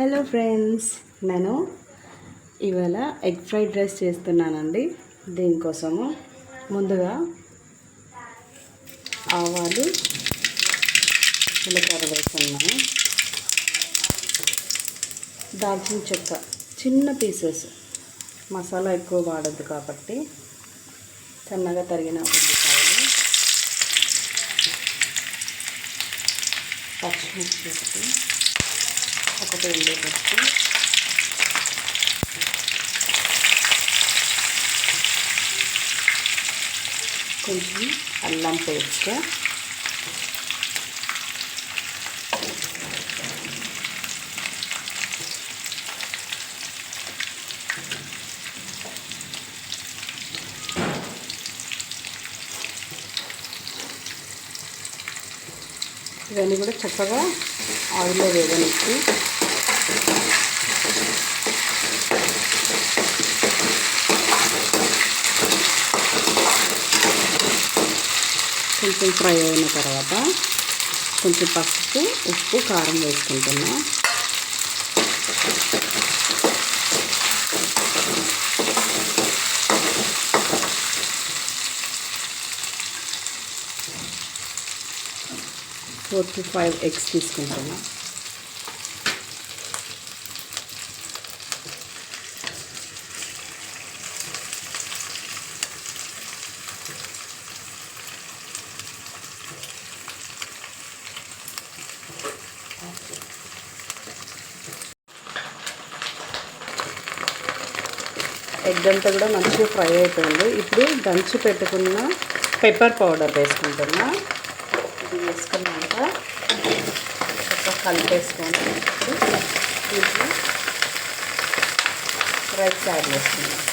Hello friends, నేను ఇవాళ egg fried rice చేస్తున్నానండి. దీనికోసము ముందుగా ఆవాలు, జీలకర్ర వేస్తున్నాను. దాల్చిన చెక్క చిన్న పీసెస్, మసాలా ఎక్కువ వాడద్దు కాబట్టి సన్నగా తరిగిన ఉల్లిపాయలు, పచ్చిమిర్చి, ఒకటి ఉల్లిగడ్డ, కొంచెం అల్లం పేస్ట్, ఇవన్నీ కూడా చక్కగా ఆయిల్లో వేగనిచ్చి కొంచెం ఫ్రై అయిన తర్వాత కొంచెం పసుపు, ఉప్పు, కారం వేసుకుంటున్నా. ఫోర్ టు 5 ఎగ్స్ తీసుకుంటున్నా. ఎగ్ అంతా కూడా మంచిగా ఫ్రై అయిపోయింది. ఇప్పుడు దంచి పెట్టుకున్న పెప్పర్ పౌడర్ వేసుకుంటున్నా. ఇది వేసుకున్నాక ఒక కలిపేసుకొని దీంట్లో రైస్ యాడ్ చేసుకున్నాం.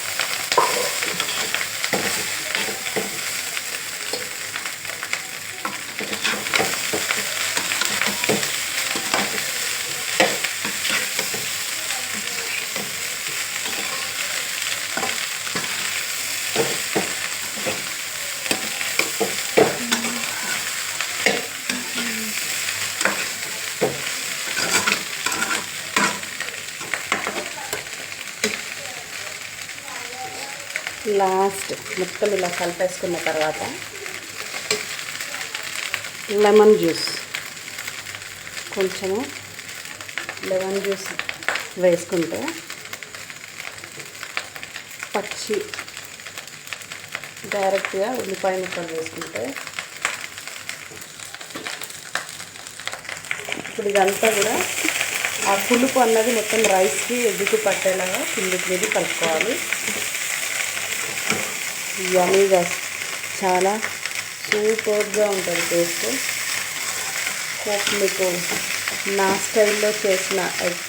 లాస్ట్ మొత్తం ఇలా కలిపేసుకున్న తర్వాత లెమన్ జ్యూస్, కొంచెము లెమన్ జ్యూస్ వేసుకుంటే పచ్చి డైరెక్ట్గా ఉల్లిపాయ ముక్కలు వేసుకుంటే ఇప్పుడు ఇదంతా కూడా ఆ పులుపు అన్నది మొత్తం రైస్కి ఎగ్గుకు పట్టేలాగా కిందికి మీద కలుపుకోవాలి. యమ్మీగా చాలా సూపర్గా ఉంటుంది టేస్ట్. హోప్ మీకు నా స్టైల్లో చేసిన ఎగ్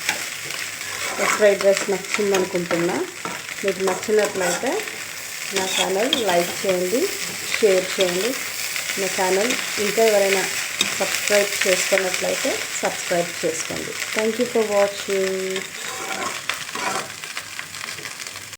ఫ్రైడ్ రైస్ నచ్చిందనుకుంటున్నా. మీకు నచ్చినట్లయితే నా ఛానల్ లైక్ చేయండి, షేర్ చేయండి. నా ఛానల్ ఇంకా ఎవరైనా సబ్స్క్రైబ్ చేసుకున్నట్లయితే సబ్స్క్రైబ్ చేసుకోండి. Thank you for watching.